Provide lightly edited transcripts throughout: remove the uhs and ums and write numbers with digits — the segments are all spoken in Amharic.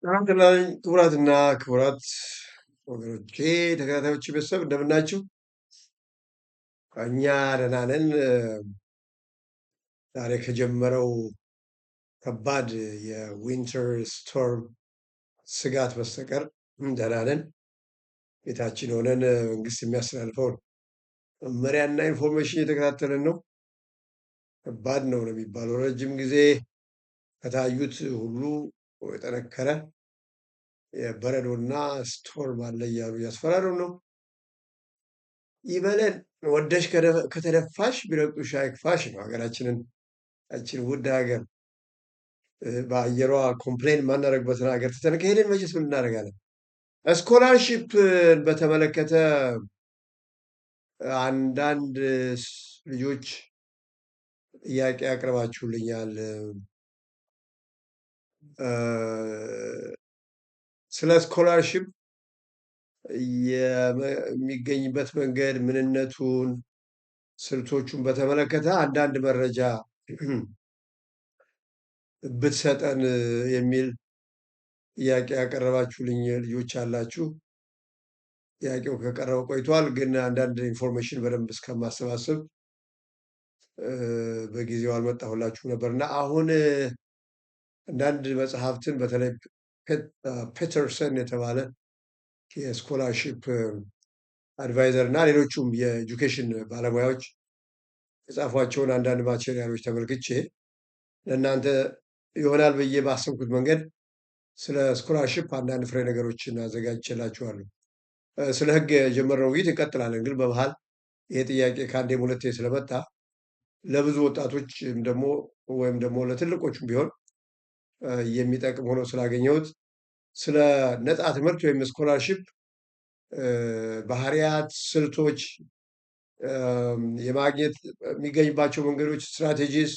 ክቡራትና ክቡራት ወገኖቼ ተከታታዮች ቤተሰብ እንደምናችሁ? እኛ ደህና ነን። ዛሬ ከጀመረው ከባድ የዊንተር ስቶርም ስጋት በስተቀር ደህና ነን። ቤታችን ሆነን መንግስት የሚያስተላልፈውን መመሪያና ኢንፎርሜሽን እየተከታተልን ነው። ከባድ ነው የሚባለው ረጅም ጊዜ ከታዩት ሁሉ የጠነከረ የበረዶና ስቶርም አለ እያሉ እያስፈራሩ ነው። ይበለን ወደሽ ከተደፋሽ ቢረግጡሽ አይክፋሽ ነው ሀገራችንን ውድ ሀገር በአየሯ ኮምፕሌን የማናደርግበትን ሀገር ትተን ከሄድን መቼስ ምን እናደርጋለን? ስኮላርሺፕን በተመለከተ አንዳንድ ልጆች ጥያቄ ያቅርባችሁልኛል። ስለ ስኮላርሺፕ የሚገኝበት መንገድ ምንነቱን፣ ስልቶቹን በተመለከተ አንዳንድ መረጃ ብትሰጠን የሚል ጥያቄ ያቀረባችሁልኝ ልጆች አላችሁ። ጥያቄው ከቀረበ ቆይቷል፣ ግን አንዳንድ ኢንፎርሜሽን በደንብ እስከማሰባሰብ በጊዜው አልመጣሁላችሁ ነበርና አሁን አንዳንድ መጽሐፍትን በተለይ ፔተርሰን የተባለ የስኮላርሺፕ አድቫይዘር እና ሌሎቹም የኤጁኬሽን ባለሙያዎች የጻፏቸውን አንዳንድ ማቴሪያሎች ተመልክቼ ለእናንተ ይሆናል ብዬ ባሰብኩት መንገድ ስለ ስኮላርሺፕ አንዳንድ ፍሬ ነገሮችን አዘጋጅቼላችኋለሁ። ስለ ሕግ የጀመርነው ውይይት እንቀጥላለን። ግን በመሀል ይሄ ጥያቄ ከአንዴም ሁለቴ ስለመጣ ለብዙ ወጣቶች ወይም ደግሞ ለትልቆቹም ቢሆን የሚጠቅም ሆኖ ስላገኘሁት ስለ ነፃ ትምህርት ወይም ስኮላርሺፕ ባህሪያት፣ ስልቶች፣ የማግኘት የሚገኝባቸው መንገዶች፣ ስትራቴጂስ፣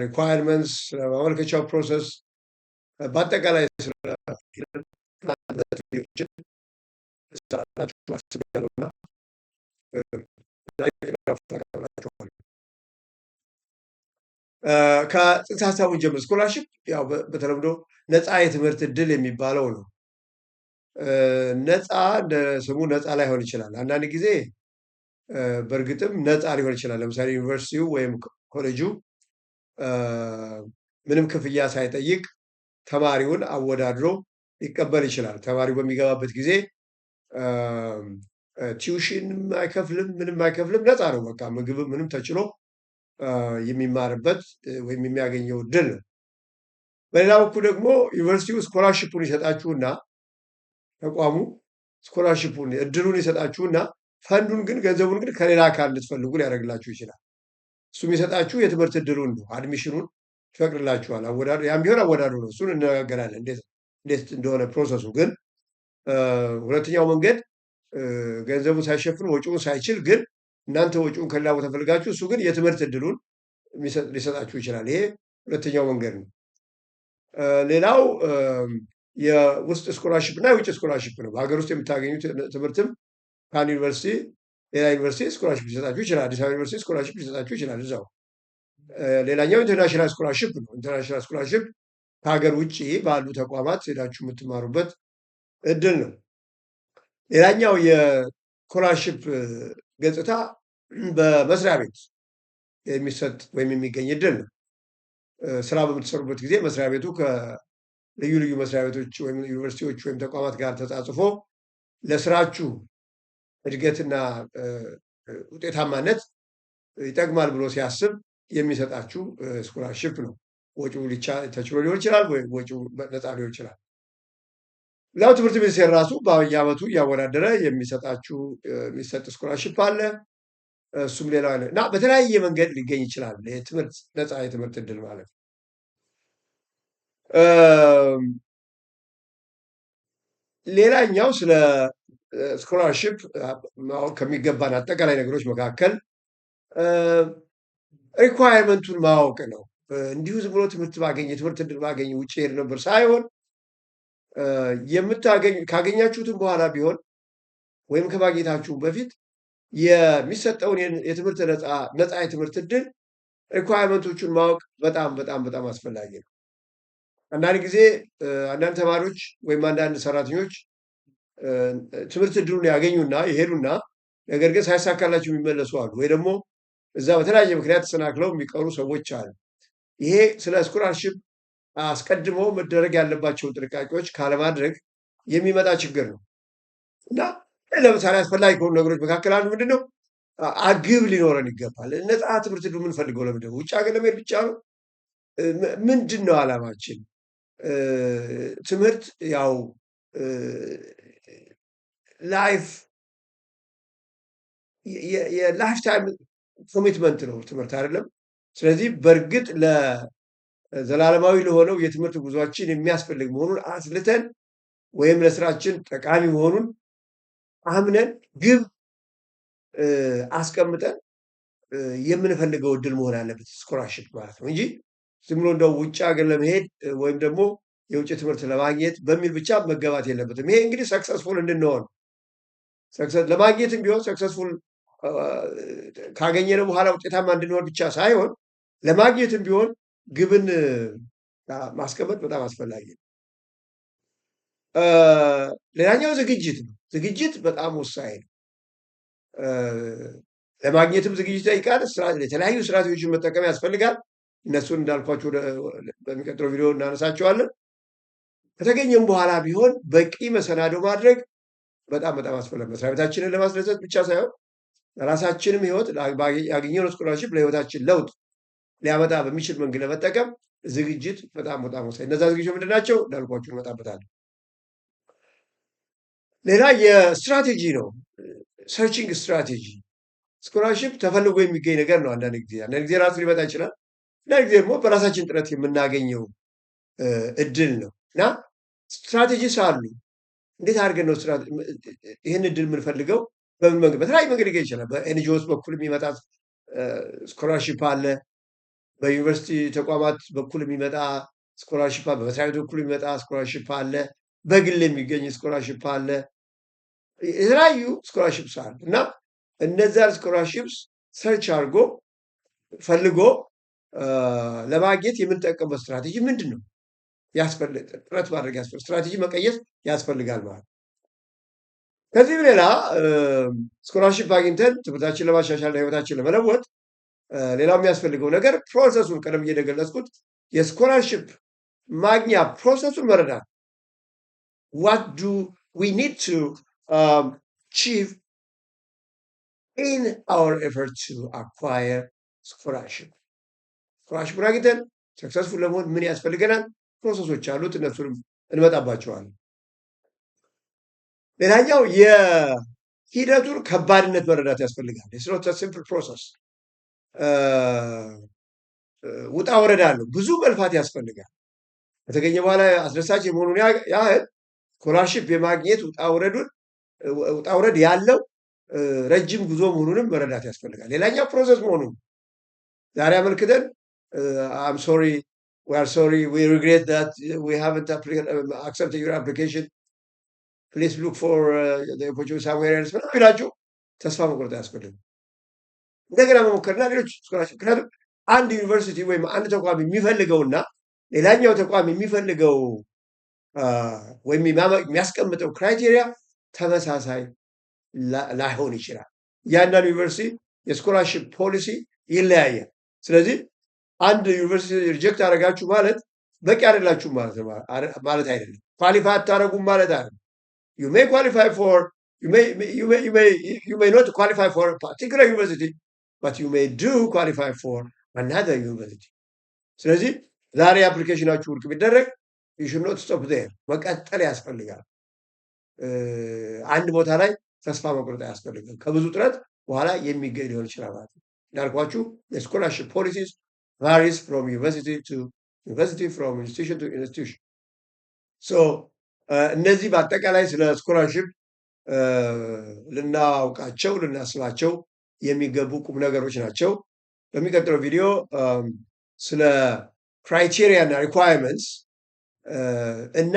ሪኳየርመንትስ፣ ማመልከቻው ፕሮሰስ፣ በአጠቃላይ ከጽንሰ ሀሳቡን ጀምር። ስኮላርሺፕ ያው በተለምዶ ነፃ የትምህርት እድል የሚባለው ነው። ነፃ እንደ ስሙ ነፃ ላይሆን ይችላል። አንዳንድ ጊዜ በእርግጥም ነፃ ሊሆን ይችላል። ለምሳሌ ዩኒቨርሲቲው ወይም ኮሌጁ ምንም ክፍያ ሳይጠይቅ ተማሪውን አወዳድሮ ሊቀበል ይችላል። ተማሪው በሚገባበት ጊዜ ቲዩሽንም አይከፍልም፣ ምንም አይከፍልም፣ ነፃ ነው። በቃ ምግብ ምንም ተችሎ የሚማርበት ወይም የሚያገኘው እድል ነው። በሌላ በኩል ደግሞ ዩኒቨርሲቲው ስኮላርሺፑን ይሰጣችሁና ተቋሙ ስኮላርሺፑን እድሉን ይሰጣችሁና ፈንዱን ግን ገንዘቡን ግን ከሌላ አካል እንድትፈልጉ ሊያደርግላችሁ ይችላል። እሱ የሚሰጣችሁ የትምህርት እድሉን ነው፣ አድሚሽኑን ይፈቅድላችኋል። ያም ቢሆን አወዳዱ ነው። እሱን እንነጋገራለን እንዴት እንደሆነ ፕሮሰሱ። ግን ሁለተኛው መንገድ ገንዘቡን ሳይሸፍን ወጪውን ሳይችል ግን እናንተ ወጪውን ከሌላ ቦታ ፈልጋችሁ እሱ ግን የትምህርት እድሉን ሊሰጣችሁ ይችላል። ይሄ ሁለተኛው መንገድ ነው። ሌላው የውስጥ ስኮላርሺፕ እና የውጭ ስኮላርሺፕ ነው። በሀገር ውስጥ የምታገኙት ትምህርትም ከአንድ ዩኒቨርሲቲ ሌላ ዩኒቨርሲቲ ስኮላርሺፕ ሊሰጣችሁ ይችላል። አዲስ አበባ ዩኒቨርሲቲ ስኮላርሺፕ ሊሰጣችሁ ይችላል እዛው። ሌላኛው ኢንተርናሽናል ስኮላርሺፕ ነው። ኢንተርናሽናል ስኮላርሺፕ ከሀገር ውጭ ባሉ ተቋማት ሄዳችሁ የምትማሩበት እድል ነው። ሌላኛው የስኮላርሺፕ ገጽታ በመስሪያ ቤት የሚሰጥ ወይም የሚገኝ እድል ነው። ስራ በምትሰሩበት ጊዜ መስሪያ ቤቱ ከልዩ ልዩ መስሪያ ቤቶች ወይም ዩኒቨርሲቲዎች ወይም ተቋማት ጋር ተጻጽፎ ለስራችሁ እድገትና ውጤታማነት ይጠቅማል ብሎ ሲያስብ የሚሰጣችሁ ስኮላርሺፕ ነው። ወጪው ተችሎ ሊሆን ይችላል፣ ወይም ወጪው ነፃ ሊሆን ይችላል። ሌላው ትምህርት ሚኒስቴር ራሱ በየዓመቱ እያወዳደረ የሚሰጥ ስኮላርሺፕ አለ። እሱም ሌላው እና በተለያየ መንገድ ሊገኝ ይችላል። ነፃ የትምህርት እድል ማለት ነው። ሌላኛው ስለ ስኮላርሺፕ ማወቅ ከሚገባን አጠቃላይ ነገሮች መካከል ሪኳየርመንቱን ማወቅ ነው። እንዲሁ ዝም ብሎ የትምህርት እድል ባገኝ ውጭ ሄድ ነበር ሳይሆን ካገኛችሁትም በኋላ ቢሆን ወይም ከማግኘታችሁ በፊት የሚሰጠውን የትምህርት ነፃ የትምህርት እድል ሪኳየርመንቶቹን ማወቅ በጣም በጣም በጣም አስፈላጊ ነው። አንዳንድ ጊዜ አንዳንድ ተማሪዎች ወይም አንዳንድ ሰራተኞች ትምህርት እድሉን ያገኙና ይሄዱና ነገር ግን ሳይሳካላቸው የሚመለሱ አሉ። ወይ ደግሞ እዛ በተለያየ ምክንያት ተሰናክለው የሚቀሩ ሰዎች አሉ። ይሄ ስለ ስኮላርሽፕ አስቀድሞ መደረግ ያለባቸውን ጥንቃቄዎች ካለማድረግ የሚመጣ ችግር ነው እና ለምሳሌ አስፈላጊ ከሆኑ ነገሮች መካከል አንዱ ምንድን ነው? ግብ ሊኖረን ይገባል። ነፃ ትምህርት ዕድል የምንፈልገው ለምንድን ነው? ውጭ ሀገር ለመሄድ ብቻ ነው? ምንድን ነው ዓላማችን? ትምህርት ያው ላይፍ የላይፍ ታይም ኮሚትመንት ነው ትምህርት አይደለም። ስለዚህ በእርግጥ ለዘላለማዊ ለሆነው የትምህርት ጉዟችን የሚያስፈልግ መሆኑን አስልተን ወይም ለስራችን ጠቃሚ መሆኑን አምነን ግብ አስቀምጠን የምንፈልገው እድል መሆን አለበት ስኮላርሽፕ ማለት ነው እንጂ ዝም ብሎ እንደው ውጭ ሀገር ለመሄድ ወይም ደግሞ የውጭ ትምህርት ለማግኘት በሚል ብቻ መገባት የለበትም። ይሄ እንግዲህ ሰክሰስፉል እንድንሆን ለማግኘትም ቢሆን ሰክሰስፉል ካገኘነው በኋላ ውጤታማ እንድንሆን ብቻ ሳይሆን ለማግኘትም ቢሆን ግብን ማስቀመጥ በጣም አስፈላጊ ነው። ሌላኛው ዝግጅት ነው። ዝግጅት በጣም ወሳኝ ነው። ለማግኘትም ዝግጅት ይጠይቃል። የተለያዩ ስትራቴጂዎችን መጠቀም ያስፈልጋል። እነሱን እንዳልኳቸው በሚቀጥለው ቪዲዮ እናነሳቸዋለን። ከተገኘም በኋላ ቢሆን በቂ መሰናዶ ማድረግ በጣም በጣም አስፈላጊ፣ መስሪያ ቤታችንን ለማስደሰት ብቻ ሳይሆን ለራሳችንም ህይወት ያገኘነው ስኮላርሽፕ ለህይወታችን ለውጥ ሊያመጣ በሚችል መንገድ ለመጠቀም ዝግጅት በጣም በጣም ወሳኝ። እነዛ ዝግጅቶች ምንድን ናቸው? እንዳልኳችሁ እንመጣበታለን። ሌላ የስትራቴጂ ነው። ሰርቺንግ ስትራቴጂ። ስኮላርሽፕ ተፈልጎ የሚገኝ ነገር ነው። አንዳንድ ጊዜ ራሱ ሊመጣ ይችላል። አንዳንድ ጊዜ ደግሞ በራሳችን ጥረት የምናገኘው እድል ነው እና ስትራቴጂስ አሉ። እንዴት አድርገን ነው ይህን እድል የምንፈልገው? በምን መንገድ? በተለያዩ መንገድ ሊገኝ ይችላል። በኤንጂኦስ በኩል የሚመጣ ስኮላርሽፕ አለ። በዩኒቨርሲቲ ተቋማት በኩል የሚመጣ ስኮላርሽፕ አለ። በመስሪያ ቤት በኩል የሚመጣ ስኮላርሽፕ አለ። በግል የሚገኝ ስኮላርሽፕ አለ። የተለያዩ ስኮላርሽፕስ አሉ እና እነዛን ስኮላርሽፕስ ሰርች አድርጎ ፈልጎ ለማግኘት የምንጠቀምበት ስትራቴጂ ምንድን ነው? ጥረት ማድረግ ያስፈልጋል። ስትራቴጂ መቀየስ ያስፈልጋል ማለት ነው። ከዚህም ሌላ ስኮላርሽፕ አግኝተን ትምህርታችን ለማሻሻል ህይወታችን ለመለወጥ ሌላው የሚያስፈልገው ነገር ፕሮሰሱን ቀደም እየገለጽኩት የስኮላርሽፕ ማግኛ ፕሮሰሱን መረዳት። what do we need to achieve in our effort to acquire scholarship? ስኮላርሽፕ አግኝተን ሰክሰስፉል ለመሆን ምን ያስፈልገናል? ፕሮሰሶች አሉት። እነሱንም እንመጣባቸዋለን። ሌላኛው የሂደቱን ከባድነት መረዳት ያስፈልጋል። የስኖት ሲምፕል ፕሮሰስ ውጣ ወረድ አለው። ብዙ መልፋት ያስፈልጋል። ከተገኘ በኋላ አስደሳች የመሆኑን ያህል ስኮላርሽፕ የማግኘት ውጣ ውረድ ያለው ረጅም ጉዞ መሆኑንም መረዳት ያስፈልጋል። ሌላኛው ፕሮሰስ መሆኑን ዛሬ አመልክተን I'm sorry, we are sorry, we regret that we haven't accepted your application. Please look for the opportunity somewhere else ብላችሁ ተስፋ መቁረጥ አያስፈልግም። እንደገና መሞከርና ሌሎች ስኮላርሽፕ ምክንያቱም አንድ ዩኒቨርሲቲ ወይም አንድ ተቋም የሚፈልገውና ሌላኛው ተቋም የሚፈልገው ወይም የሚያስቀምጠው ክራይቴሪያ ተመሳሳይ ላይሆን ይችላል። እያንዳንዱ ዩኒቨርሲቲ የስኮላርሽፕ ፖሊሲ ይለያያል። ስለዚህ አንድ ዩኒቨርሲቲ ሪጀክት አደረጋችሁ ማለት በቂ አይደላችሁም ማለት አይደለም። ኳሊፋይ አታደረጉም ማለት አይደለም። you may qualify for you may not qualify for a particular university, but you may do qualify for another university. ስለዚህ ዛሬ አፕሊኬሽናችሁ ውድቅ ቢደረግ you should not stop there. መቀጠል ያስፈልጋል። አንድ ቦታ ላይ ተስፋ መቁረጥ አያስፈልግም። ከብዙ ጥረት በኋላ የሚገኝ ሊሆን ይችላል ማለት ነው። እንዳልኳችሁ የስኮላርሽፕ ፖሊሲስ varies from university to university, from institution to institution. So እነዚህ በአጠቃላይ ስለ ስኮላርሽፕ ልናውቃቸው ልናስባቸው የሚገቡ ቁም ነገሮች ናቸው። በሚቀጥለው ቪዲዮ ስለ ክራይቴሪያ እና ሪኳየርመንትስ እና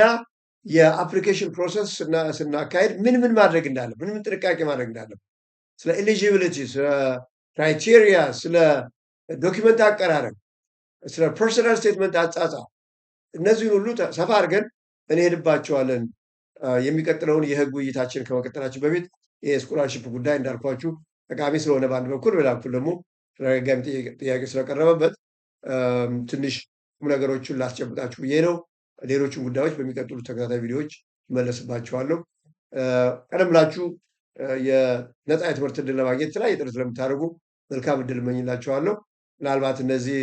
የአፕሊኬሽን ፕሮሰስ ስናካሄድ ምን ማድረግ እንዳለ ምን ጥንቃቄ ማድረግ እንዳለ ስለ ኤሊጂቢሊቲ፣ ስለ ክራይቴሪያ፣ ስለ ዶኪመንት አቀራረብ፣ ስለ ፐርሰናል ስቴትመንት አጻጻፍ እነዚህን ሁሉ ሰፋ አድርገን እንሄድባቸዋለን። የሚቀጥለውን የህግ ውይይታችን ከመቀጠላችን በፊት የስኮላርሽፕ ጉዳይ እንዳልኳችሁ ጠቃሚ ስለሆነ በአንድ በኩል በሌላ በኩል ደግሞ ተደጋጋሚ ጥያቄ ስለቀረበበት ትንሽ ቁም ነገሮችን ላስጨብጣችሁ ብዬ ነው። ሌሎችን ጉዳዮች በሚቀጥሉት ተከታታይ ቪዲዮዎች እመለስባቸዋለሁ። ቀደም ብላችሁ የነፃ የትምህርት እድል ለማግኘት የተለያየ ጥረት ስለምታደርጉ መልካም እድል እመኝላችኋለሁ። ምናልባት እነዚህ